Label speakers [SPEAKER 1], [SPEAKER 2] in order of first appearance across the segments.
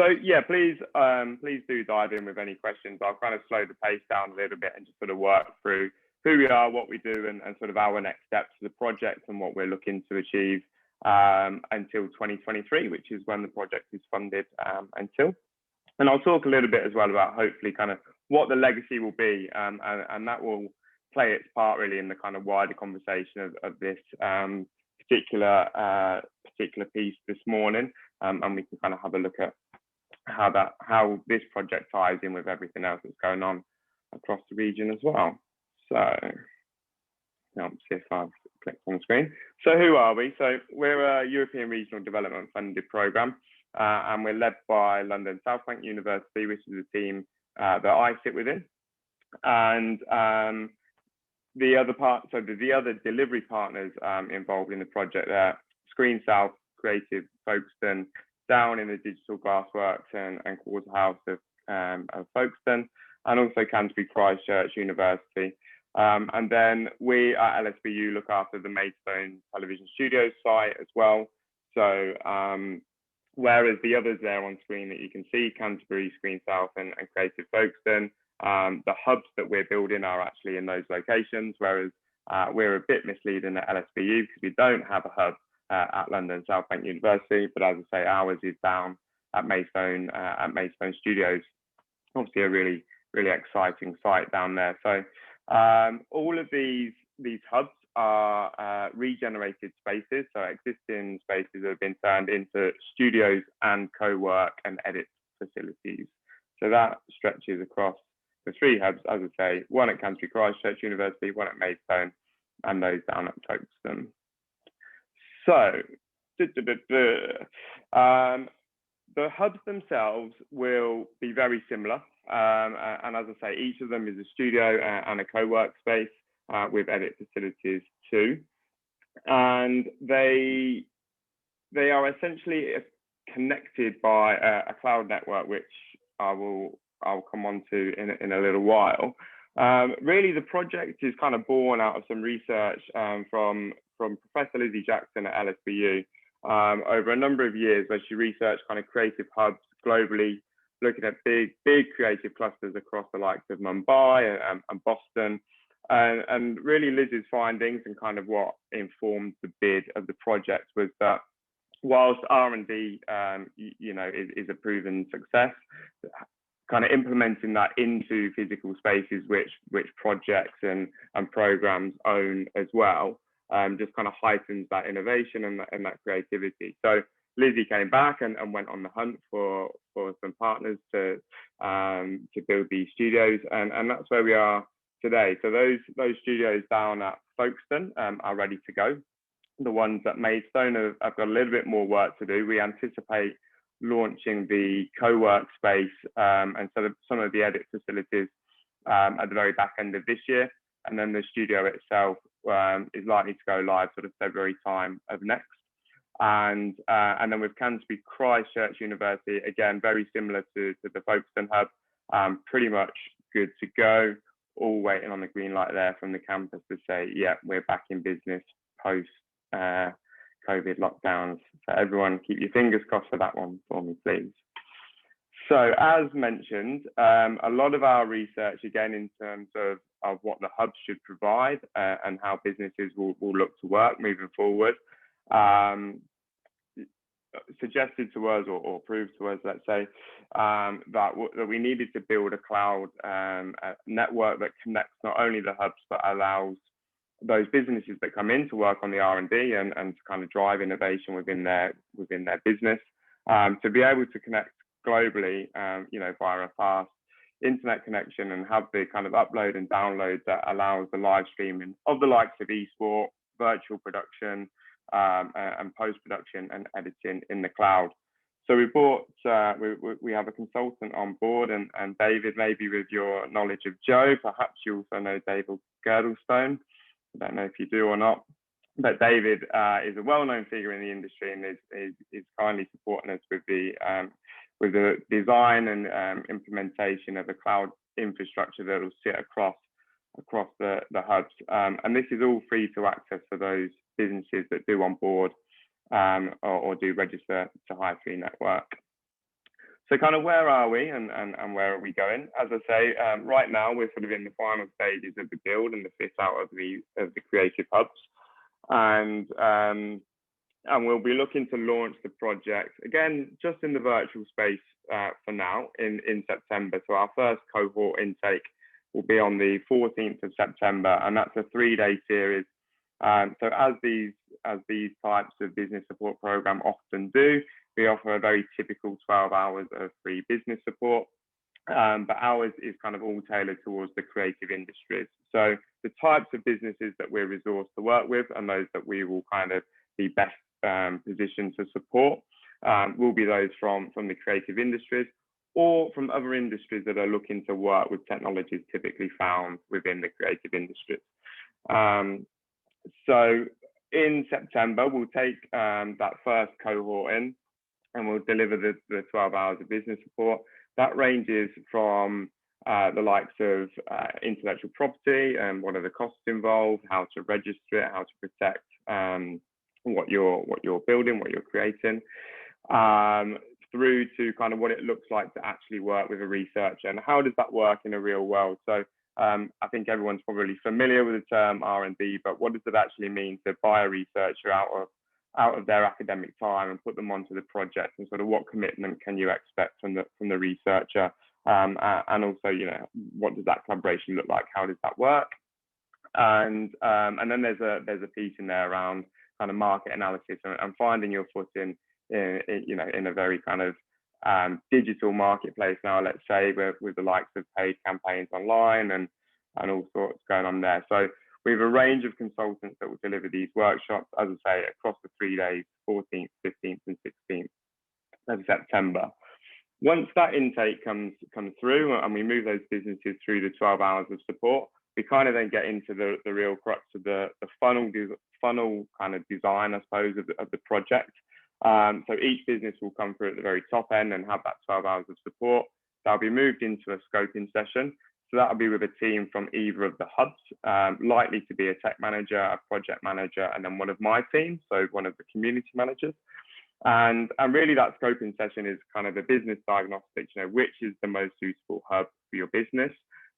[SPEAKER 1] So yeah, please do dive in with any questions. I'll kind of slow the pace down a little bit and just sort of work through who we are, what we do, and sort of our next steps for the project and what we're looking to achieve until 2023, which is when the project is funded until. And I'll talk a little bit as well about hopefully kind of what the legacy will be, and that will play its part really in the kind of wider conversation of this particular piece this morning, and we can kind of have a look at how this project ties in with everything else that's going on across the region as well. So let's see if I've clicked on the screen. So who are we? So we're a European Regional Development Funded Programme, and we're led by London South Bank University, which is a team that I sit within. And the other delivery partners involved in the project there, Screen South, Creative Folkestone, down in the Digital Glassworks and Quarterhouse of Folkestone, and also Canterbury Christchurch University. And then we at LSBU look after the Maidstone Television Studios site as well. So whereas the others there on screen that you can see, Canterbury, Screen South and Creative Folkestone, the hubs that we're building are actually in those locations, whereas we're a bit misleading at LSBU because we don't have a hub at London South Bank University, but as I say, ours is down at Maidstone Studios. Obviously a really exciting site down there. So all of these hubs are regenerated spaces, so existing spaces that have been turned into studios and co-work and edit facilities. So that stretches across the three hubs, as I say, one at Canterbury Christchurch University, one at Maidstone, and those down at Folkestone. So the hubs themselves will be very similar, and as I say, each of them is a studio and a co-work space with edit facilities too, and they are essentially connected by a cloud network, which I'll come on to in a little while. Really, the project is kind of born out of some research from Professor Lizzie Jackson at LSBU over a number of years, where she researched kind of creative hubs globally, looking at big creative clusters across the likes of Mumbai and Boston. And really Lizzie's findings and kind of what informed the bid of the project was that whilst R&D, is a proven success, kind of implementing that into physical spaces, which projects and programs own as well, just kind of heightens that innovation and that creativity. So Lizzie came back and went on the hunt for some partners to build these studios, and that's where we are today. So those studios down at Folkestone are ready to go. The ones at Maidstone have got a little bit more work to do. We anticipate launching the co-work space and some of the edit facilities at the very back end of this year, and then the studio itself is likely to go live sort of February time of next. And then with Canterbury Christchurch University, again, very similar to the Folkestone hub, pretty much good to go, all waiting on the green light there from the campus to say, yeah, we're back in business post COVID lockdowns. So everyone keep your fingers crossed for that one for me, please. So as mentioned, a lot of our research, again, in terms of what the hubs should provide and how businesses will look to work moving forward, suggested to us or proved to us, let's say, that we needed to build a cloud network that connects not only the hubs, but allows those businesses that come in to work on the R&D and to kind of drive innovation within their business, to be able to connect globally, via a fast internet connection, and have the kind of upload and download that allows the live streaming of the likes of eSport, virtual production, and post-production and editing in the cloud. So we brought, we have a consultant on board, and David, maybe with your knowledge of Joe, perhaps you also know David Girdlestone. I don't know if you do or not, but David is a well-known figure in the industry and is kindly supporting us with the design and implementation of a cloud infrastructure that will sit across the hubs. And this is all free to access for those businesses that do onboard or do register to Hy3 Network. So kind of where are we and where are we going? As I say, right now we're sort of in the final stages of the build and the fit out of the creative hubs, and we'll be looking to launch the project again just in the virtual space for now in September. So our first cohort intake will be on the 14th of September, and that's a 3-day series. So as these types of business support program often do, we offer a very typical 12 hours of free business support, but ours is kind of all tailored towards the creative industries. So the types of businesses that we're resourced to work with and those that we will kind of be best positioned to support will be those from the creative industries or from other industries that are looking to work with technologies typically found within the creative industries. So in September, we'll take that first cohort in, and we'll deliver the 12 hours of business support. That ranges from the likes of intellectual property and what are the costs involved, how to register it, how to protect what you're building, what you're creating, through to kind of what it looks like to actually work with a researcher and how does that work in a real world. So I think everyone's probably familiar with the term R&D, but what does it actually mean to buy a researcher out of their academic time and put them onto the project, and sort of what commitment can you expect from the researcher, and also, you know, what does that collaboration look like? How does that work? And then there's a piece in there around kind of market analysis and finding your footing in a very kind of digital marketplace now, let's say, with the likes of paid campaigns online and all sorts going on there. So we have a range of consultants that will deliver these workshops, as I say, across the 3 days, 14th, 15th, and 16th of September. Once that intake comes through and we move those businesses through the 12 hours of support, we kind of then get into the real crux of the funnel kind of design, I suppose, of the project. So each business will come through at the very top end and have that 12 hours of support. They'll be moved into a scoping session. So that'll be with a team from either of the hubs, likely to be a tech manager, a project manager, and then one of my team, so one of the community managers. And really that scoping session is kind of a business diagnostics, you know, which is the most suitable hub for your business?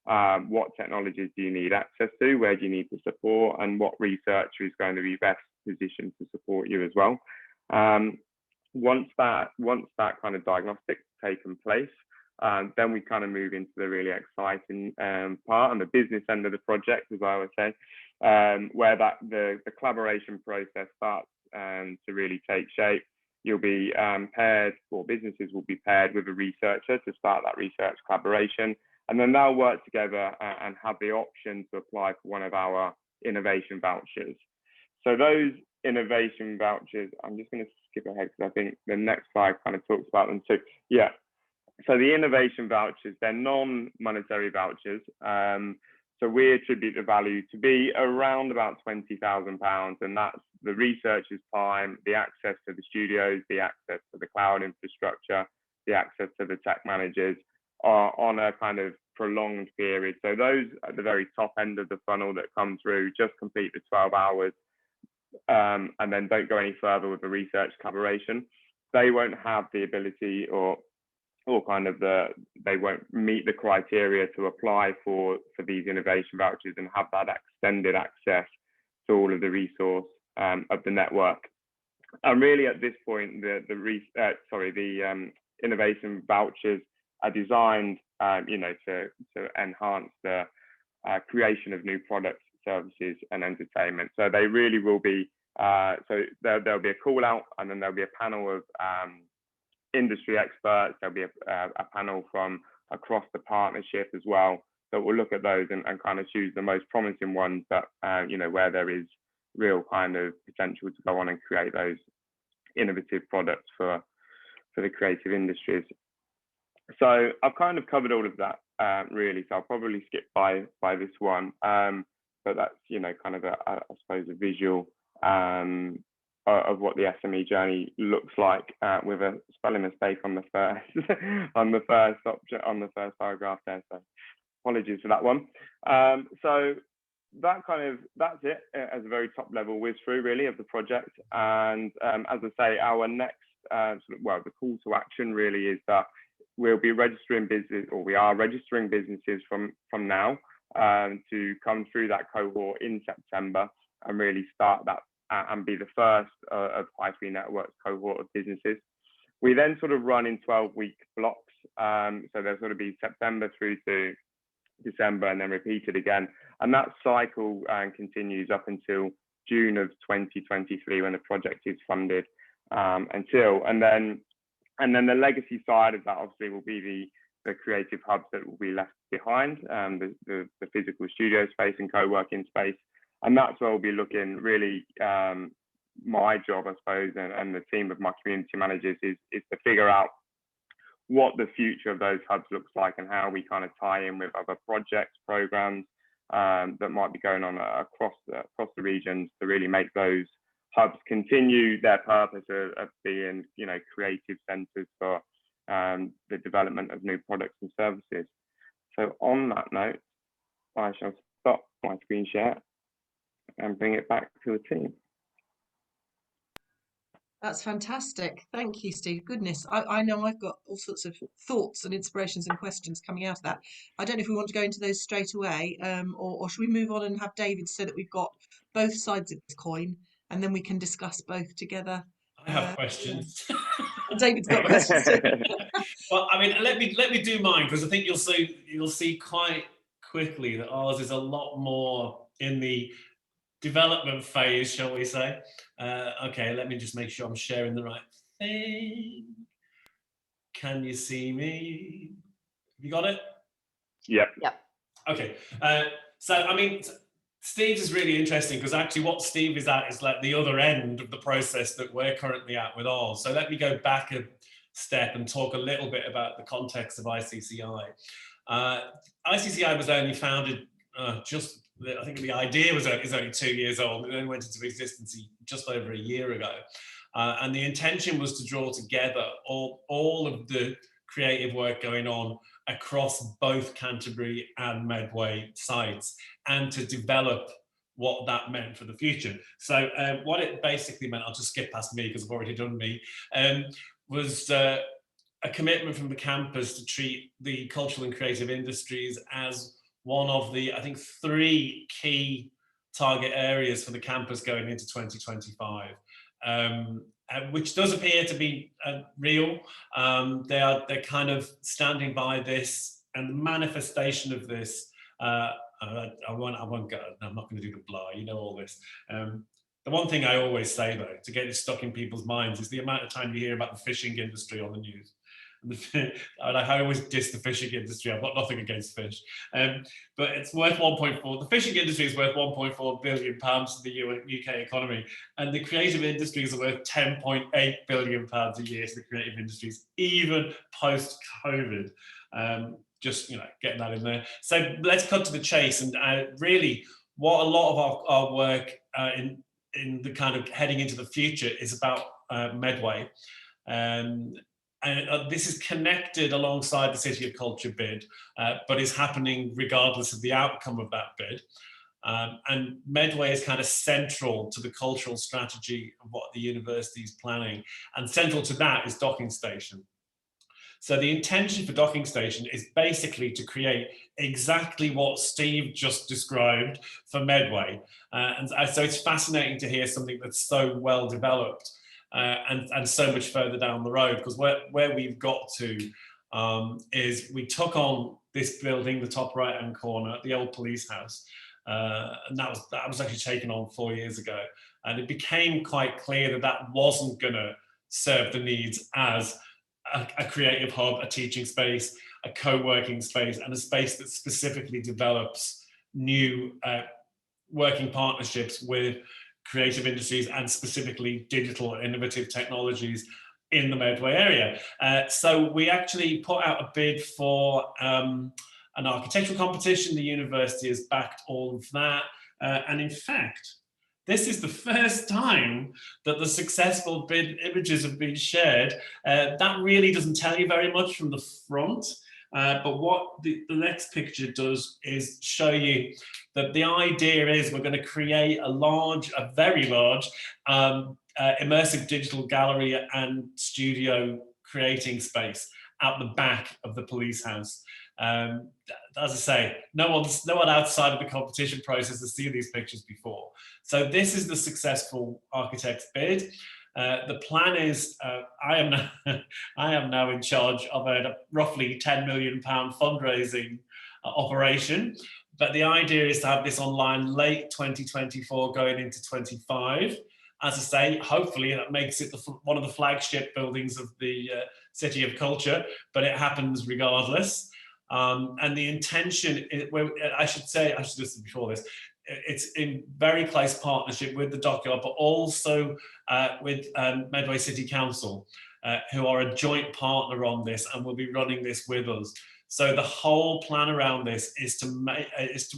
[SPEAKER 1] What technologies do you need access to? Where do you need to support? And what researcher is going to be best positioned to support you as well? Once that kind of diagnostic taken place, then we kind of move into the really exciting part and the business end of the project, as I would say, where the collaboration process starts to really take shape. You'll be paired, or businesses will be paired with a researcher to start that research collaboration, and then they'll work together and have the option to apply for one of our innovation vouchers. So those innovation vouchers, I'm just going to skip ahead because I think the next slide kind of talks about them too. Yeah. So the innovation vouchers, they're non-monetary vouchers. So we attribute the value to be around about £20,000, and that's the researchers' time, the access to the studios, the access to the cloud infrastructure, the access to the tech managers are on a kind of prolonged period. So those at the very top end of the funnel that come through just complete the 12 hours and then don't go any further with the research collaboration. They won't have the ability or kind of they won't meet the criteria to apply for these innovation vouchers and have that extended access to all of the resource of the network. And really at this point, the innovation vouchers are designed, to enhance the creation of new products, services, and entertainment. So they really will be. So there'll be a call out, and then there'll be a panel of industry experts. There'll be a panel from across the partnership as well that will look at those and kind of choose the most promising ones that where there is real kind of potential to go on and create those innovative products for the creative industries. So I've kind of covered all of that really. So I'll probably skip by this one, but that's kind of I suppose a visual of what the SME journey looks like, with a spelling mistake on the first paragraph there. So apologies for that one. So that's it as a very top level whiz through really of the project. And as I say, our next the call to action really is that we'll be registering business, or we are registering businesses from now to come through that cohort in September and really start that and be the first of High3 Network's cohort of businesses. We then sort of run in 12-week blocks. So there'll sort of be September through to December and then repeated again. And that cycle continues up until June of 2023 when the project is funded and then the legacy side of that obviously will be the creative hubs that will be left behind, the physical studio space and co-working space. And that's where we'll be looking really, my job, I suppose, and the team of my community managers is to figure out what the future of those hubs looks like and how we kind of tie in with other projects, programs that might be going on across the regions to really make those hubs continue their purpose of being, creative centres for the development of new products and services. So on that note, I shall stop my screen share and bring it back to the team.
[SPEAKER 2] That's fantastic. Thank you, Steve. Goodness, I know I've got all sorts of thoughts and inspirations and questions coming out of that. I don't know if we want to go into those straight away, or should we move on and have David so that we've got both sides of this coin and then we can discuss both together.
[SPEAKER 3] I have questions.
[SPEAKER 2] David's got questions too.
[SPEAKER 3] Well, I mean, let me do mine, because I think you'll see quite quickly that ours is a lot more in the development phase, shall we say. Okay, let me just make sure I'm sharing the right thing. Can you see me? Have you got it?
[SPEAKER 1] Yep.
[SPEAKER 3] Okay, so I mean, Steve's is really interesting, because actually what Steve is at is like the other end of the process that we're currently at with ours. So let me go back a step and talk a little bit about the context of ICCI. ICCI was only founded I think the idea is only 2 years old. It only went into existence just over a year ago. And the intention was to draw together all of the creative work going on across both Canterbury and Medway sites, and to develop what that meant for the future. So what it basically meant, I'll just skip past me because I've already done me, was a commitment from the campus to treat the cultural and creative industries as one of the, I think, 3 key target areas for the campus going into 2025, which does appear to be real. They're kind of standing by this, and the manifestation of this. I won't go. I'm not going to do the blah. You know all this. The one thing I always say, though, to get it stuck in people's minds, is the amount of time you hear about the fishing industry on the news. And I always diss the fishing industry. I've got nothing against fish, but it's worth 1.4. The fishing industry is worth 1.4 billion pounds to the UK economy, and the creative industries are worth 10.8 billion pounds a year to the creative industries, even post-COVID. Just getting that in there. So let's cut to the chase, and really, what a lot of our work in the kind of heading into the future is about Medway. And this is connected alongside the City of Culture bid, but is happening regardless of the outcome of that bid. And Medway is kind of central to the cultural strategy of what the university is planning. And central to that is Docking Station. So the intention for Docking Station is basically to create exactly what Steve just described for Medway. And so it's fascinating to hear something that's so well developed and so much further down the road, because where we've got to is we took on this building, the top right-hand corner, the old police house, and that was actually taken on 4 years ago, and it became quite clear that wasn't going to serve the needs as a creative hub, a teaching space, a co-working space, and a space that specifically develops new working partnerships with creative industries and specifically digital innovative technologies in the Medway area. So we actually put out a bid for an architectural competition. The university has backed all of that. And in fact, this is the first time that the successful bid images have been shared. That really doesn't tell you very much from the front. But what the next picture does is show you that the idea is we're going to create a very large immersive digital gallery and studio creating space out the back of the police house. As I say, no one outside of the competition process has seen these pictures before. So this is the successful architect's bid. The plan is, I am now in charge of a roughly £10 million fundraising operation. But the idea is to have this online late 2024, going into 25. As I say, hopefully that makes it one of the flagship buildings of the City of Culture, but it happens regardless. And the intention, I should do this before this, it's in very close partnership with the Dockyard, but also with Medway City Council, who are a joint partner on this and will be running this with us. So the whole plan around this is to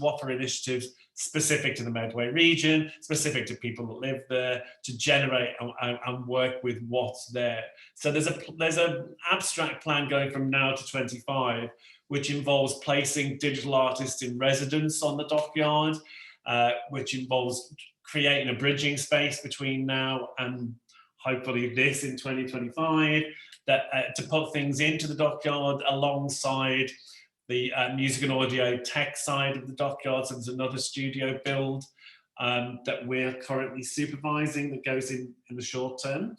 [SPEAKER 3] offer initiatives specific to the Medway region, specific to people that live there, to generate and work with what's there. So there's an abstract plan going from now to 25, which involves placing digital artists in residence on the Dockyard, which involves creating a bridging space between now and hopefully this in 2025, to put things into the Dockyard alongside the music and audio tech side of the Dockyard. So there's another studio build that we're currently supervising that goes in the short term.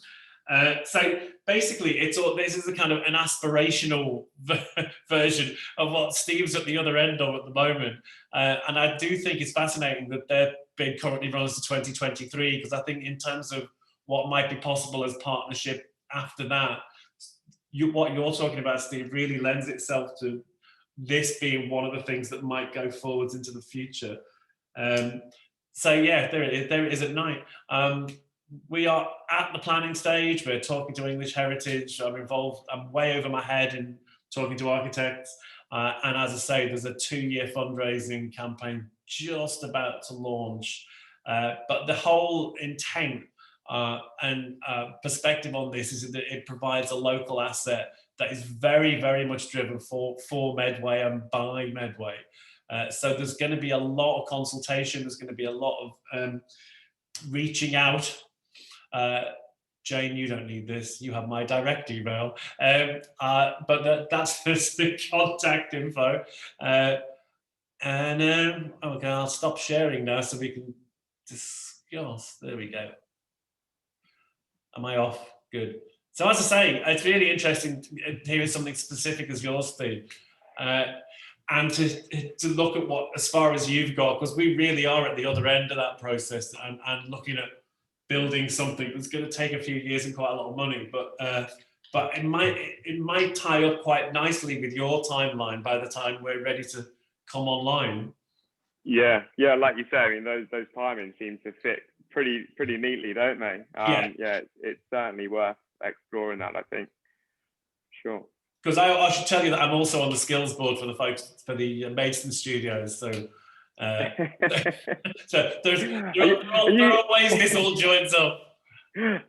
[SPEAKER 3] So basically, this is a kind of an aspirational version of what Steve's at the other end of at the moment. And I do think it's fascinating that their bid currently runs to 2023, because I think in terms of what might be possible as partnership after that, what you're talking about, Steve, really lends itself to this being one of the things that might go forwards into the future. So yeah, there it is at night. We are at the planning stage. We're talking to English Heritage. I'm way over my head in talking to architects. And as I say, there's a 2-year fundraising campaign just about to launch. But the whole intent and perspective on this is that it provides a local asset that is very, very much driven for Medway and by Medway. So there's going to be a lot of consultation. There's going to be a lot of reaching out. Jane, you don't need this. You have my direct email. But that's the contact info. Okay, I'll stop sharing now so we can discuss. There we go. Am I off? Good. So as I say, it's really interesting hearing something specific as yours, Steve, and to look at what, as far as you've got, because we really are at the other end of that process and looking at building something that's going to take a few years and quite a lot of money, but it might tie up quite nicely with your timeline by the time we're ready to come online.
[SPEAKER 1] Yeah, like you say, I mean, those timings seem to fit pretty neatly, don't they? Yeah, it's certainly worth exploring that, I think. Sure.
[SPEAKER 3] Because I should tell you that I'm also on the skills board for the folks for the Maidstone Studios. So, so there are ways this all joins up.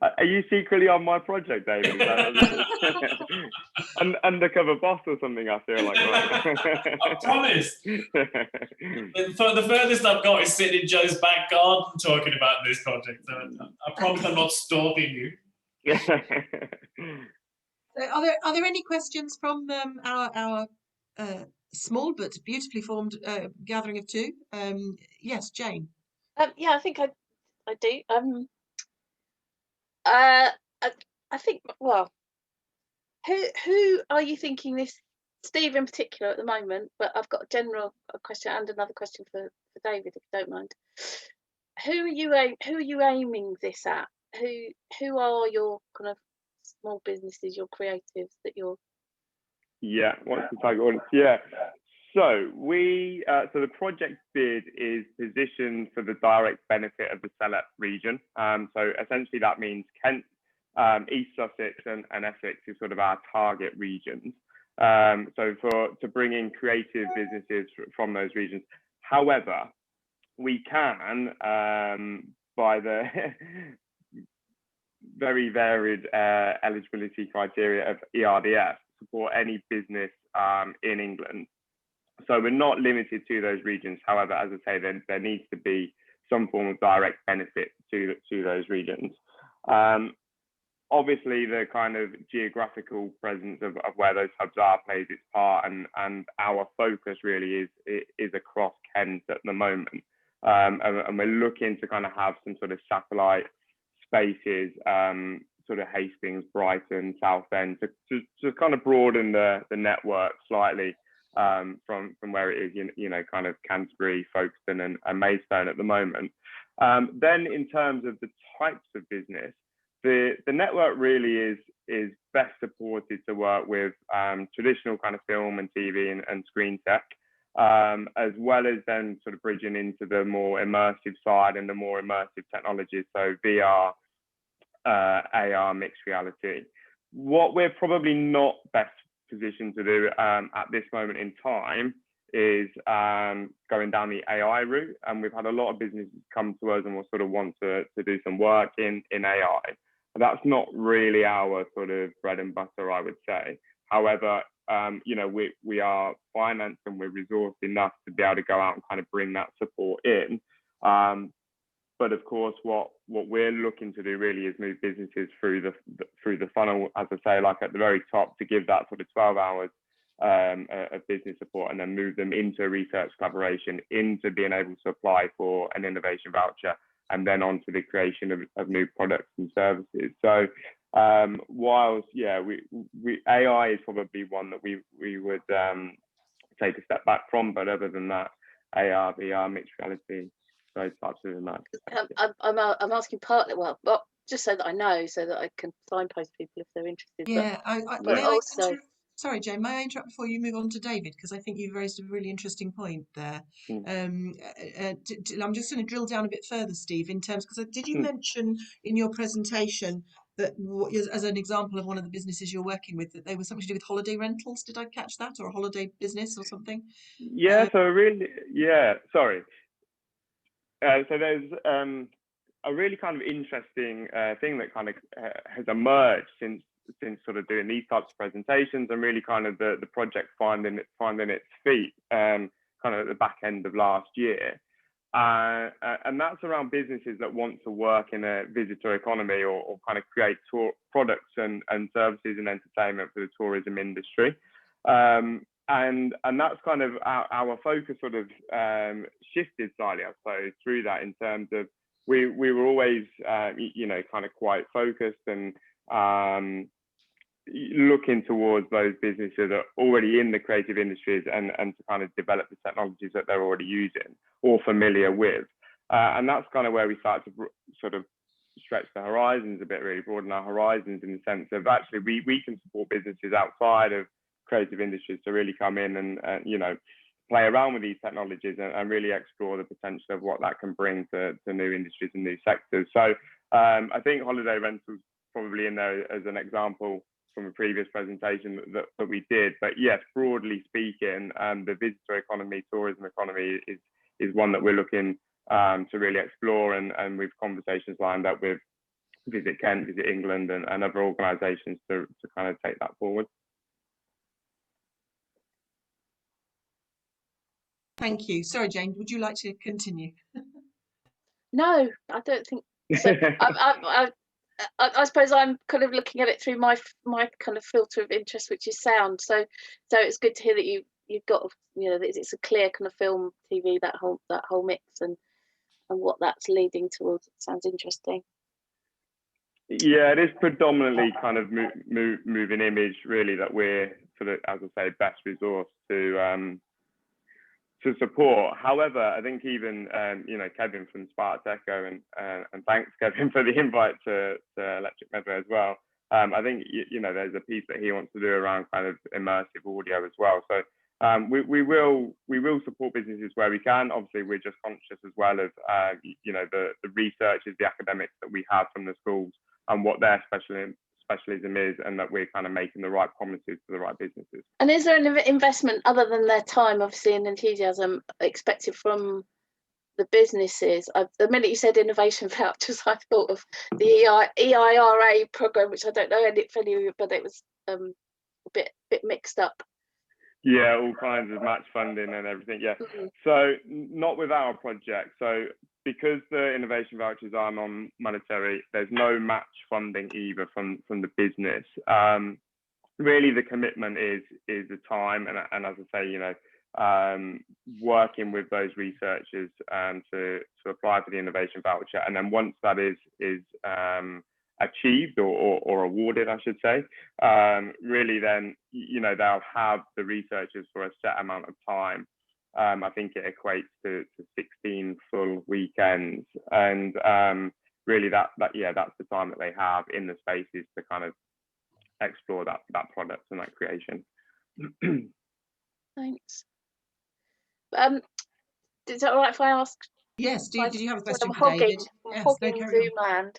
[SPEAKER 1] Are you secretly on my project, David? Undercover boss or something, I feel like. Right?
[SPEAKER 3] I promise. The furthest I've got is sitting in Joe's back garden talking about this project. So I promise I'm not stalking you.
[SPEAKER 2] So are there any questions from our small but beautifully formed gathering of two? Yes, Jane.
[SPEAKER 4] Yeah, I think I do. I think, well, who are you thinking this, Steve in particular at the moment, but I've got a general question and another question for David, if you don't mind. Who are you aiming this at? Who are your kind of small businesses, your creatives that you're...
[SPEAKER 1] Yeah, what's the target audience? Yeah. So so the project bid is positioned for the direct benefit of the Select region. So essentially that means Kent, East Sussex and Essex is sort of our target regions. So to bring in creative businesses from those regions. However, we can, by the very varied eligibility criteria of ERDF, support any business in England. So we're not limited to those regions. However, as I say, there needs to be some form of direct benefit to those regions. obviously the kind of geographical presence of where those hubs are plays its part, and our focus really is across Kent at the moment. And we're looking to kind of have some sort of satellite spaces, sort of Hastings, Brighton, Southend, to kind of broaden the network slightly, from where it is, you know, kind of Canterbury, Folkestone and Maidstone at the moment. Then in terms of the types of business, the network really is best supported to work with traditional kind of film and TV and screen tech, as well as then sort of bridging into the more immersive side and the more immersive technologies, so VR, AR, mixed reality. What we're probably not best positioned to do at this moment in time is going down the AI route, and we've had a lot of businesses come to us and will sort of want to do some work in AI. That's not really our sort of bread and butter, I would say. However, you know, we are financed and we're resourced enough to be able to go out and kind of bring that support in. But of course, what we're looking to do really is move businesses through the funnel, as I say, like at the very top, to give that sort of 12 hours of business support, and then move them into research collaboration, into being able to apply for an innovation voucher, and then on to the creation of new products and services. So whilst, yeah, we AI is probably one that we would take a step back from, but other than that, AR, VR, mixed reality, those types of markets.
[SPEAKER 4] I'm asking partly, well, just so that I know, so that I can signpost people if they're interested.
[SPEAKER 2] Yeah,
[SPEAKER 4] but
[SPEAKER 2] may
[SPEAKER 4] also,
[SPEAKER 2] sorry, Jane, may I interrupt before you move on to David? Because I think you've raised a really interesting point there. I'm just going to drill down a bit further, Steve, in terms, because did you mention in your presentation that, as an example of one of the businesses you're working with, that they were something to do with holiday rentals? Did I catch that, or a holiday business or something?
[SPEAKER 1] Yeah, so really, yeah, sorry. So there's a really kind of interesting thing that kind of has emerged since sort of doing these types of presentations, and really kind of the project finding its feet kind of at the back end of last year. And that's around businesses that want to work in a visitor economy, or kind of create products and services and entertainment for the tourism industry. And that's kind of our focus sort of shifted slightly, I suppose, through that, in terms of we were always, you know, kind of quite focused and looking towards those businesses that are already in the creative industries, and to kind of develop the technologies that they're already using or familiar with. And that's kind of where we start to sort of stretch the horizons a bit, really broaden our horizons, in the sense of actually we can support businesses outside of creative industries to really come in and you know, play around with these technologies and really explore the potential of what that can bring to new industries and new sectors. So I think holiday rentals probably in there as an example from a previous presentation that we did. But yes, broadly speaking, the visitor economy, tourism economy is one that we're looking to really explore, and we've conversations lined up with Visit Kent, Visit England, and other organisations to kind of take that forward.
[SPEAKER 2] Thank you. Sorry, Jane, would you like to continue?
[SPEAKER 4] No, I don't think so. I suppose I'm kind of looking at it through my kind of filter of interest, which is sound. So it's good to hear that you've got, you know, it's a clear kind of film, TV, that whole mix, and what that's leading towards. It sounds interesting.
[SPEAKER 1] Yeah, it is predominantly kind of moving image, really, that we're sort of, as I say, best resource to support. However, I think even you know, Kevin from Sparta Echo, and thanks Kevin for the invite to Electric Medway as well. I think you know, there's a piece that he wants to do around kind of immersive audio as well. So we will support businesses where we can. Obviously, we're just conscious as well of you know, the researchers, the academics that we have from the schools, and what their specialism is, and that we're kind of making the right promises to the right businesses. And
[SPEAKER 4] is there an investment other than their time, obviously, and enthusiasm expected from the businesses? The minute you said innovation vouchers, I thought of the EIRA program, which I don't know any, but it was a bit mixed up.
[SPEAKER 1] Yeah, all kinds of match funding and everything. Yeah. So not with our project. So because the innovation vouchers are non-monetary, there's no match funding either from the business. Really, the commitment is the time, and as I say, working with those researchers to apply for the innovation voucher, and then once that is achieved or awarded, I should say, really then they'll have the researchers for a set amount of time. I think it equates to 16 full weekends, and really that's the time that they have in the spaces to kind of explore that product and that creation.
[SPEAKER 4] Thanks. Is that all right if I ask?
[SPEAKER 2] Yes, did you have a question
[SPEAKER 4] I'm
[SPEAKER 2] for David?
[SPEAKER 4] hogging
[SPEAKER 2] Yes,
[SPEAKER 4] Zoom land.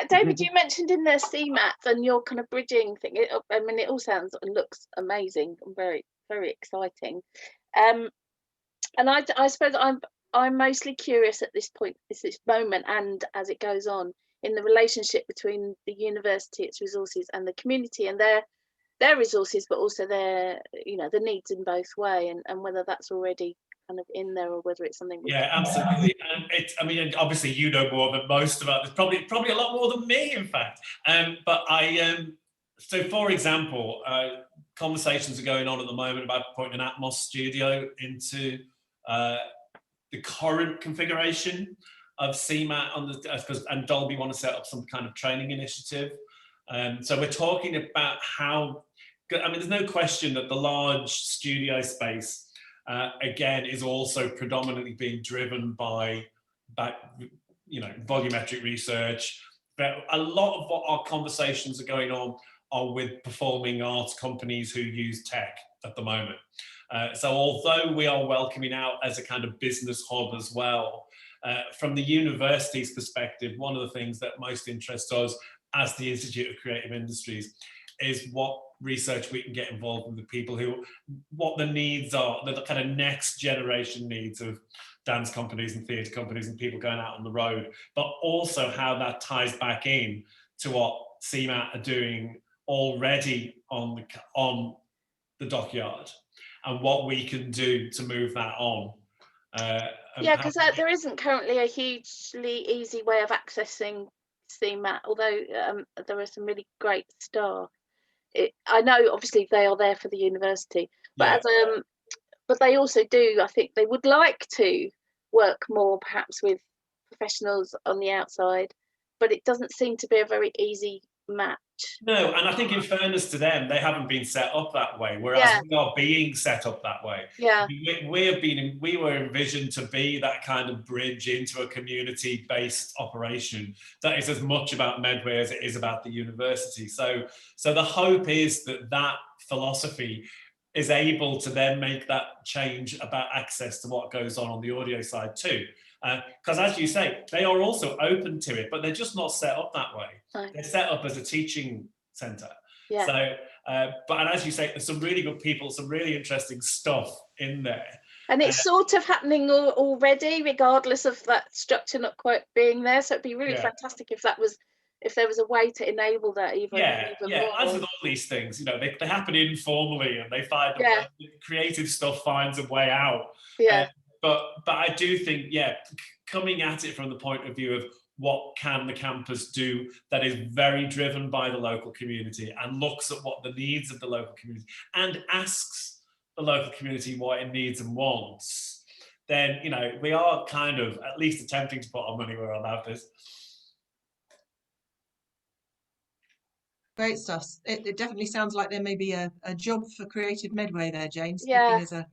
[SPEAKER 4] David, you mentioned in the CMAT and your kind of bridging thing. I mean, it all sounds and looks amazing and very, very exciting. And I suppose I'm mostly curious at this point, this moment, and as it goes on, in the relationship between the university, its resources, and the community and their resources, but also their the needs in both way, and whether that's already kind of in there or whether it's something.
[SPEAKER 3] Absolutely. And I mean, obviously you know more than most about this, probably a lot more than me, in fact. But so for example, conversations are going on at the moment about putting an Atmos studio into the current configuration of CMAT and Dolby want to set up some kind of training initiative. So we're talking about how, I mean, there's no question that the large studio space, again, is also predominantly being driven by volumetric research. But a lot of what our conversations are going on are with performing arts companies who use tech at the moment. So although we are welcoming out as a kind of business hub as well, from the university's perspective, one of the things that most interests us as the Institute of Creative Industries is what research we can get involved with the people what the needs are, the kind of next generation needs of dance companies and theatre companies and people going out on the road, but also how that ties back in to what CMAT are doing already on the dockyard and what we can do to move that on.
[SPEAKER 4] Because there isn't currently a hugely easy way of accessing CMAT, although there are some really great staff. I know obviously they are there for the university, but but they also do, I think they would like to work more perhaps with professionals on the outside, but it doesn't seem to be a very easy match.
[SPEAKER 3] No, and I think in fairness to them, they haven't been set up that way, whereas we are being set up that way.
[SPEAKER 4] Yeah.
[SPEAKER 3] We were envisioned to be that kind of bridge into a community-based operation that is as much about Medway as it is about the university. So the hope is that philosophy is able to then make that change about access to what goes on the audio side too. Because as you say, they are also open to it, but they're just not set up that way.
[SPEAKER 4] No.
[SPEAKER 3] They're set up as a teaching centre.
[SPEAKER 4] Yeah.
[SPEAKER 3] So, but as you say, there's some really good people, some really interesting stuff in there.
[SPEAKER 4] And it's sort of happening already, regardless of that structure not quite being there. So it'd be really fantastic if there was a way to enable that even more.
[SPEAKER 3] As with all these things, they happen informally, and they find the creative stuff finds a way out.
[SPEAKER 4] Yeah.
[SPEAKER 3] But I do think, coming at it from the point of view of what can the campus do that is very driven by the local community and looks at what the needs of the local community and asks the local community what it needs and wants, then, we are kind of at least attempting to put our money where our mouth is.
[SPEAKER 2] Great stuff. It definitely sounds like there may be a job for Creative Medway there, Jane.
[SPEAKER 4] Yeah.
[SPEAKER 2] As a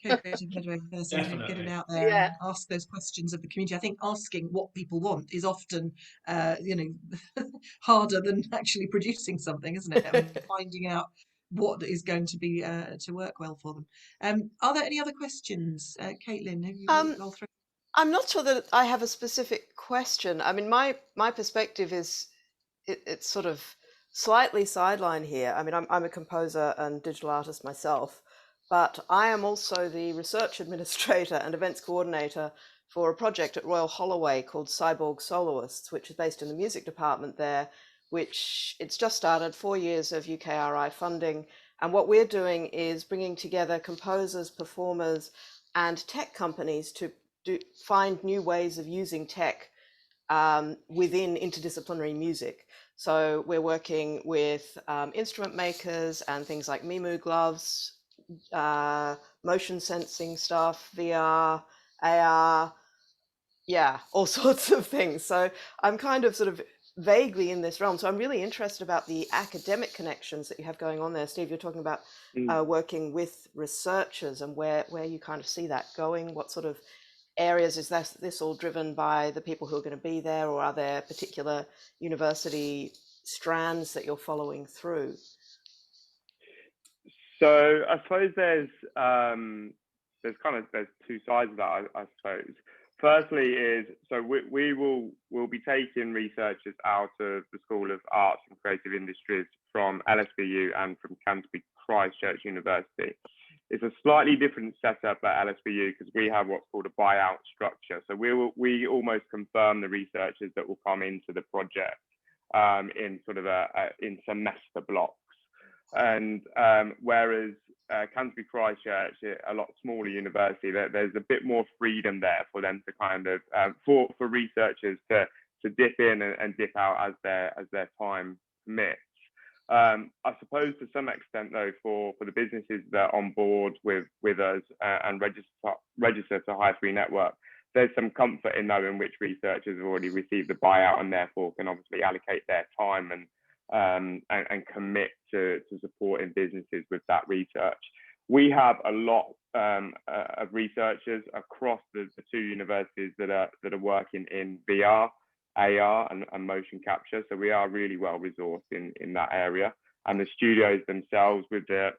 [SPEAKER 2] co-creative Medway person to get it out there and ask those questions of the community. I think asking what people want is often, harder than actually producing something, isn't it? And finding out what is going to be to work well for them. Are there any other questions, Caitlin? Have you gone through?
[SPEAKER 5] I'm not sure that I have a specific question. I mean, my perspective is it's sort of slightly sideline here. I mean, I'm a composer and digital artist myself, but I am also the research administrator and events coordinator for a project at Royal Holloway called Cyborg Soloists, which is based in the music department there, which it's just started, 4 years of UKRI funding. And what we're doing is bringing together composers, performers, and tech companies to find new ways of using tech within interdisciplinary music. So we're working with instrument makers and things like Mimu gloves, motion sensing stuff, VR, AR, yeah, all sorts of things. So I'm kind of sort of vaguely in this realm. So I'm really interested about the academic connections that you have going on there. Steve, you're talking about working with researchers and where you kind of see that going. What sort of areas is this all driven by the people who are going to be there, or are there particular university strands that you're following through?
[SPEAKER 1] So I suppose there's two sides of that, I suppose. Firstly is, so we'll be taking researchers out of the School of Arts and Creative Industries from LSBU and from Canterbury Christ Church University. It's a slightly different setup at LSBU because we have what's called a buyout structure. So we almost confirm the researchers that will come into the project in sort of in semester blocks. And whereas Canterbury Christ Church, a lot smaller university, there's a bit more freedom there for them to kind of for researchers to dip in and dip out as their time permits. I suppose to some extent though, for the businesses that are on board with us and register to Hi3 Network, there's some comfort in knowing which researchers have already received the buyout and therefore can obviously allocate their time and commit to supporting businesses with that research. We have a lot of researchers across the two universities that are working in VR, AR and motion capture. So we are really well resourced in that area, and the studios themselves with the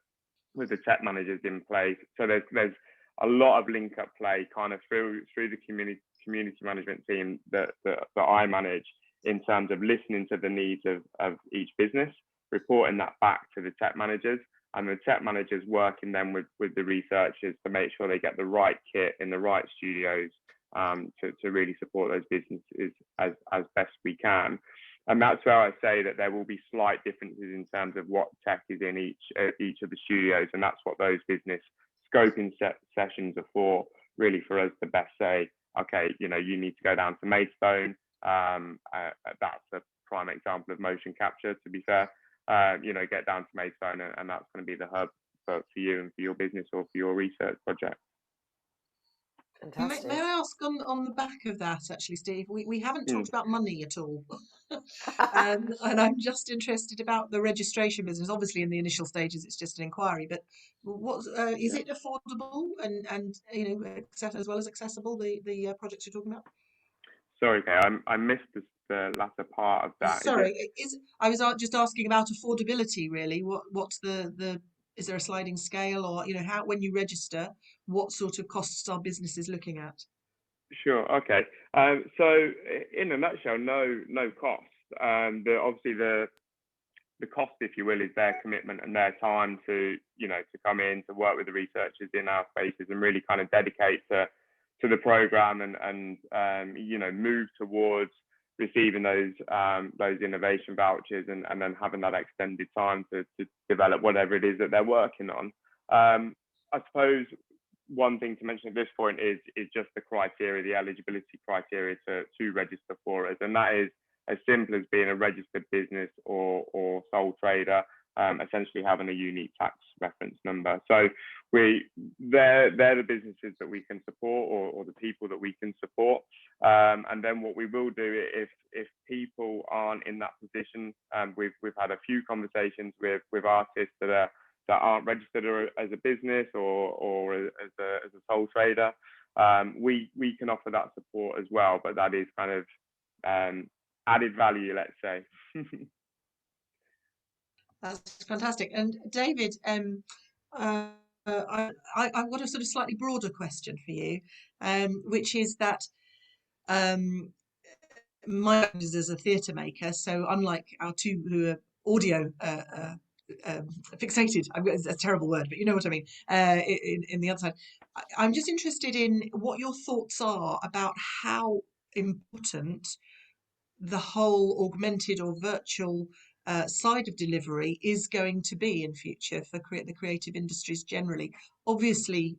[SPEAKER 1] tech managers in place. So there's a lot of link up play kind of through the community management team that I manage, in terms of listening to the needs of each business, reporting that back to the tech managers, and the tech managers working then with the researchers to make sure they get the right kit in the right studios to really support those businesses as best we can. And that's where I say that there will be slight differences in terms of what tech is in each of the studios, and that's what those business scoping sessions are for, really, for us to best say, okay, you need to go down to Maidstone. That's a prime example of motion capture, to be fair. Get down to Maidstone, and that's going to be the hub for you and for your business or for your research project.
[SPEAKER 5] Fantastic.
[SPEAKER 2] May I ask on the back of that, actually, Steve, we haven't talked about money at all. And I'm just interested about the registration business. Obviously, in the initial stages, it's just an inquiry, but what is it affordable and as well as accessible, the projects you're talking about?
[SPEAKER 1] Sorry, Kay, I missed the latter part of that.
[SPEAKER 2] Sorry, I was just asking about affordability, really. What's is there a sliding scale, or how, when you register, what sort of costs are businesses looking at?
[SPEAKER 1] Sure. Okay. So in a nutshell, no cost. Obviously the cost, if you will, is their commitment and their time to come in, to work with the researchers in our spaces and really kind of dedicate to the program and move towards receiving those innovation vouchers and then having that extended time to develop whatever it is that they're working on. I suppose one thing to mention at this point is just the criteria, the eligibility criteria to register for us, and that is as simple as being a registered business or sole trader, essentially having a unique tax reference number. So they're the businesses that we can support, or the people that we can support. And then what we will do, if people aren't in that position, we've had a few conversations with artists that aren't registered as a business or as a sole trader. We can offer that support as well, but that is kind of added value, let's say.
[SPEAKER 2] That's fantastic. And David, I've got a sort of slightly broader question for you, which is that my background is as a theatre maker, so unlike our two who are audio fixated, it's a terrible word, but you know what I mean, in the other side, I'm just interested in what your thoughts are about how important the whole augmented or virtual side of delivery is going to be in future for the creative industries generally. Obviously,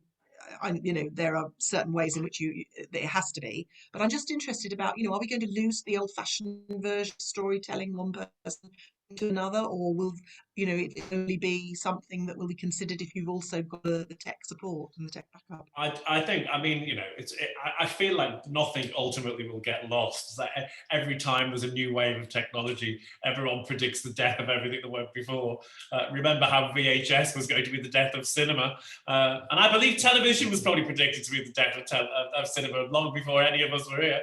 [SPEAKER 2] there are certain ways in which it has to be. But I'm just interested about, are we going to lose the old-fashioned version of storytelling, one person to another, or will, it only be something that will be considered if you've also got the tech support and the tech backup?
[SPEAKER 3] I think, I feel like nothing ultimately will get lost. It's like every time there's a new wave of technology, everyone predicts the death of everything that went before. Remember how VHS was going to be the death of cinema, and I believe television was probably predicted to be the death of cinema long before any of us were here.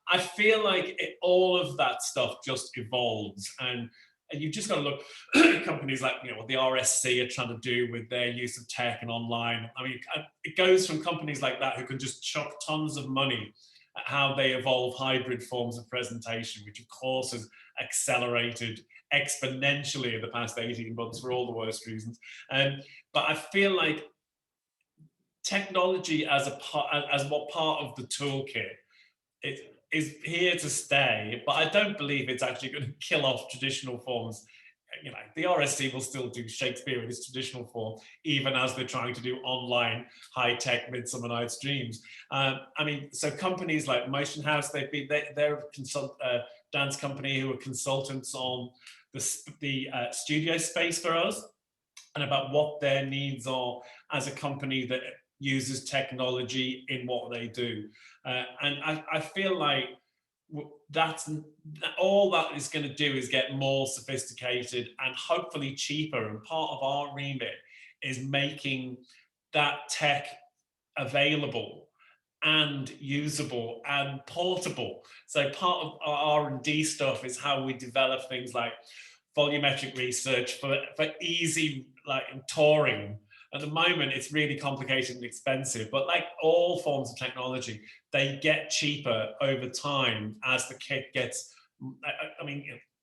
[SPEAKER 3] I feel like all of that stuff just evolves, and you've just got to look at companies like what the RSC are trying to do with their use of tech and online. I mean, it goes from companies like that who can just chuck tons of money at how they evolve hybrid forms of presentation, which of course has accelerated exponentially in the past 18 months for all the worst reasons. But I feel like technology as what part of the toolkit, it is here to stay, but I don't believe it's actually going to kill off traditional forms. The RSC will still do Shakespeare in its traditional form, even as they're trying to do online high-tech Midsummer Night's Dreams. So companies like Motion House, they're a dance company who are consultants on the studio space for us, and about what their needs are as a company that uses technology in what they do. And I feel like all that is going to do is get more sophisticated and hopefully cheaper. And part of our remit is making that tech available and usable and portable. So part of our R&D stuff is how we develop things like volumetric research for easy touring. At the moment, it's really complicated and expensive, but like all forms of technology, they get cheaper over time as the kit gets,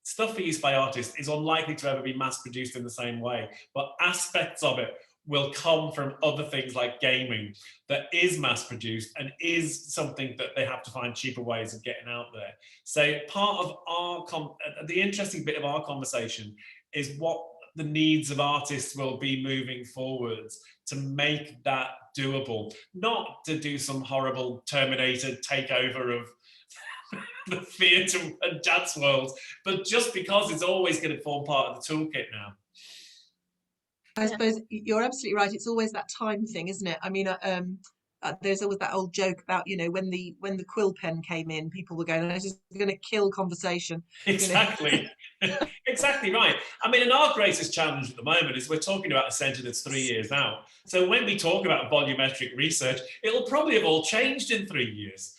[SPEAKER 3] stuff for use by artists is unlikely to ever be mass produced in the same way, but aspects of it will come from other things like gaming that is mass produced and is something that they have to find cheaper ways of getting out there. So part of the interesting bit of our conversation is what the needs of artists will be moving forwards to make that doable, not to do some horrible Terminator takeover of the theatre and dance worlds, but just because it's always going to form part of the toolkit now.
[SPEAKER 2] I suppose you're absolutely right. It's always that time thing, isn't it? I mean, there's always that old joke about, when the quill pen came in, people were going, "This is going to kill conversation."
[SPEAKER 3] Exactly. Exactly right. I mean, and our greatest challenge at the moment is we're talking about a centre that's 3 years out. So when we talk about volumetric research, it'll probably have all changed in 3 years.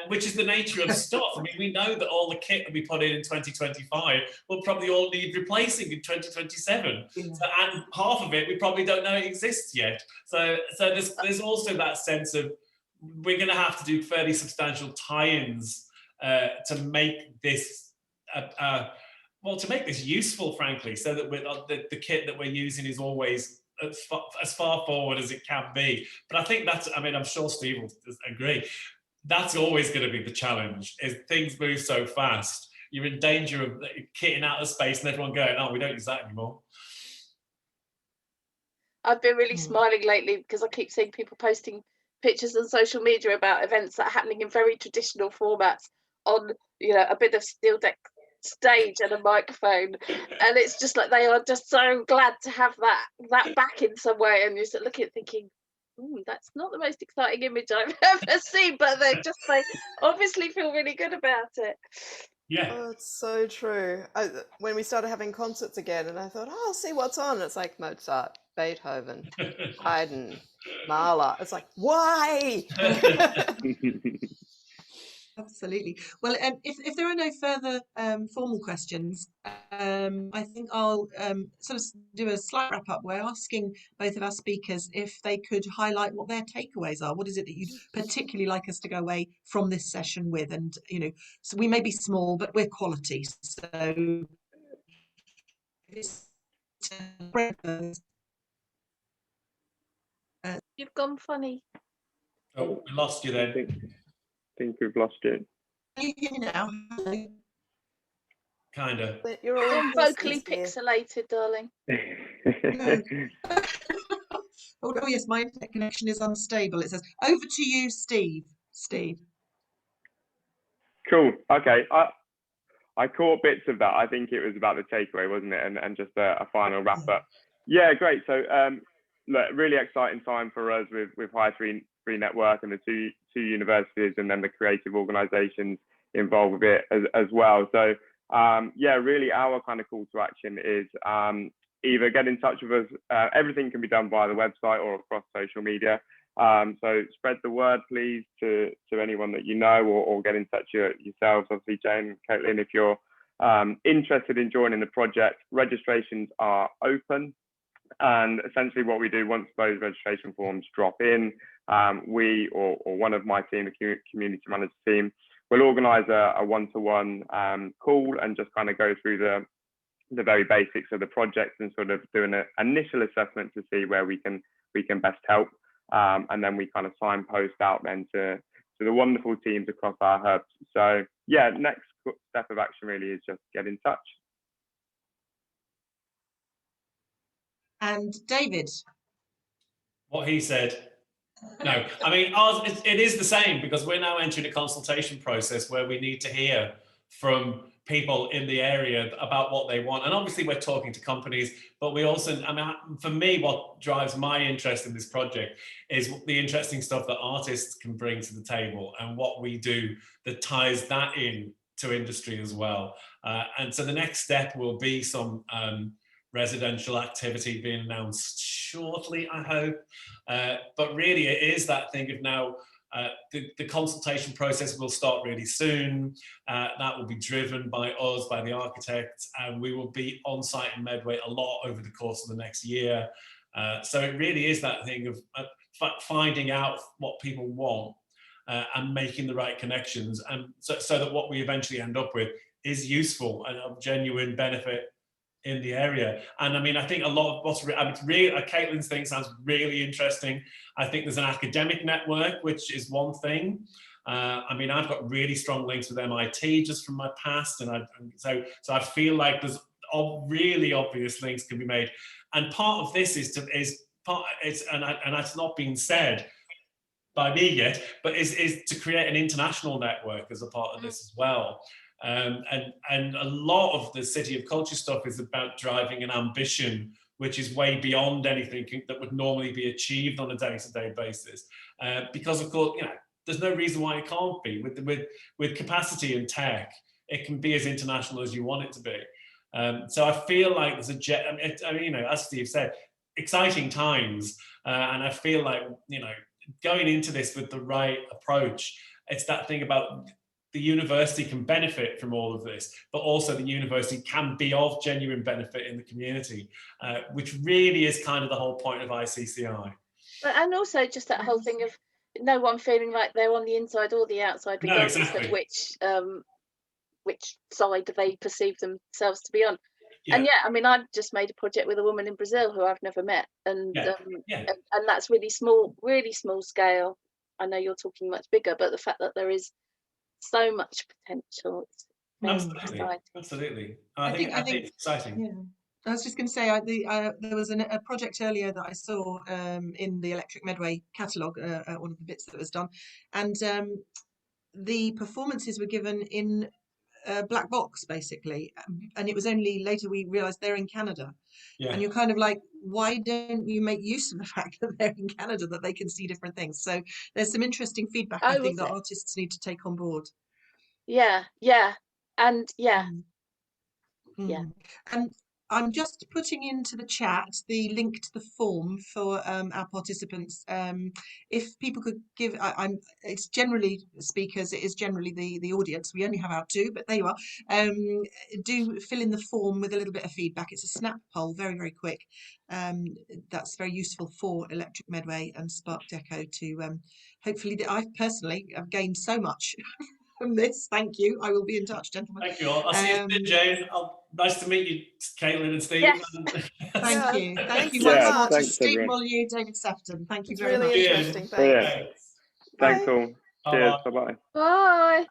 [SPEAKER 3] Which is the nature of stuff. I mean, we know that all the kit that we put in 2025 will probably all need replacing in 2027. Yeah. And half of it, we probably don't know it exists yet. So there's also that sense of we're going to have to do fairly substantial tie-ins to make this, to make this useful, frankly, so that the kit that we're using is always as far forward as it can be. But I think I'm sure Steve will agree. That's always going to be the challenge, is things move so fast. You're in danger of kitting out of space and everyone going, "Oh, we don't use that anymore."
[SPEAKER 4] I've been really smiling lately because I keep seeing people posting pictures on social media about events that are happening in very traditional formats on, a bit of steel deck stage and a microphone, and it's just like they are just so glad to have that back in some way, and you're sort of looking at thinking, "Ooh, that's not the most exciting image I've ever seen," but they obviously feel really good about it.
[SPEAKER 3] Yeah.
[SPEAKER 5] Oh, it's so true. When we started having concerts again, and I thought, I'll see what's on. It's like Mozart, Beethoven, Haydn, Mahler. It's like, why?
[SPEAKER 2] Absolutely. Well, if there are no further formal questions, I think I'll sort of do a slight wrap up. We're asking both of our speakers if they could highlight what their takeaways are. What is it that you'd particularly like us to go away from this session with? And, so we may be small, but we're quality. So
[SPEAKER 4] You've gone funny.
[SPEAKER 3] Oh, we lost you then.
[SPEAKER 1] I think we've lost you.
[SPEAKER 2] Can you hear me now?
[SPEAKER 3] Kind of.
[SPEAKER 5] You're all
[SPEAKER 4] vocally pixelated, darling.
[SPEAKER 2] Oh yes, my internet connection is unstable. It says, over to you, Steve. Steve.
[SPEAKER 1] Cool. Okay. I caught bits of that. I think it was about the takeaway, wasn't it? And just a final wrap up. Yeah, great. So look, really exciting time for us with High3 Network and the two universities, and then the creative organisations involved with it as well. So yeah, really our kind of call to action is either get in touch with us. Everything can be done via the website or across social media. So spread the word, please, to anyone that you know, or get in touch yourselves. Obviously, Jane, Caitlin, if you're interested in joining the project, registrations are open. And essentially what we do once those registration forms drop in, we or one of my team, the community manager team, will organise a one-to-one call and just kind of go through the very basics of the project and sort of do an initial assessment to see where we can best help. And then we kind of signpost out then to the wonderful teams across our hubs. So yeah, next step of action really is just get in touch.
[SPEAKER 2] And David.
[SPEAKER 3] What he said. No, I mean, ours, it is the same, because we're now entering a consultation process where we need to hear from people in the area about what they want. And obviously we're talking to companies, but we also, I mean, for me, what drives my interest in this project is the interesting stuff that artists can bring to the table and what we do that ties that in to industry as well. And so the next step will be some residential activity being announced shortly, I hope. But really it is that thing of now, the consultation process will start really soon. That will be driven by us, by the architects, and we will be on site in Medway a lot over the course of the next year. So it really is that thing of finding out what people want and making the right connections, and so that what we eventually end up with is useful and of genuine benefit in the area. And I mean, I think a lot of what's really, Caitlin's thing sounds really interesting. I think there's an academic network, which is one thing. I mean, I've got really strong links with MIT just from my past, and so I feel like there's really obvious links can be made. And part of this and it's not been said by me yet, but is to create an international network as a part of this as well. And a lot of the City of Culture stuff is about driving an ambition which is way beyond anything that would normally be achieved on a day-to-day basis. Because of course, you know, there's no reason why it can't be. With capacity and tech, it can be as international as you want it to be. So I feel like there's I mean, you know, as Steve said, exciting times, and I feel like, you know, going into this with the right approach, it's that thing about the university can benefit from all of this, but also the university can be of genuine benefit in the community, which really is kind of the whole point of ICCI.
[SPEAKER 4] And also just that whole thing of no one feeling like they're on the inside or the outside, regardless of which side they perceive themselves to be on. Yeah. And yeah, I mean, I've just made a project with a woman in Brazil who I've never met, and and that's really small scale. I know you're talking much bigger, but the fact that there is so much potential.
[SPEAKER 3] Absolutely. I think it's exciting.
[SPEAKER 2] Yeah. I was just going to say, there was a project earlier that I saw in the Electric Medway catalogue, one of the bits that was done, and the performances were given in a black box, basically, and it was only later we realised they're in Canada. Yeah. And you're kind of like, why don't you make use of the fact that they're in Canada, that they can see different things? So there's some interesting feedback I think that artists need to take on board.
[SPEAKER 4] Yeah. And
[SPEAKER 2] and I'm just putting into the chat the link to the form for our participants. If people could give, it's generally speakers, it is generally the audience. We only have our two, but there you are. Do fill in the form with a little bit of feedback. It's a snap poll, very, very quick. That's very useful for Electric Medway and Spark Deco to hopefully, I personally have gained so much from this. Thank you. I will be in touch, gentlemen.
[SPEAKER 3] Thank you all. I'll see you soon, Jane. Nice to meet you, Caitlin and Steve.
[SPEAKER 4] Yes.
[SPEAKER 2] Thank you. Thank you
[SPEAKER 1] once
[SPEAKER 2] more to Steve Molyneux, David Sefton. Thank you very much.
[SPEAKER 5] Really interesting.
[SPEAKER 1] Thanks all. Cheers. Bye-bye.
[SPEAKER 4] Bye.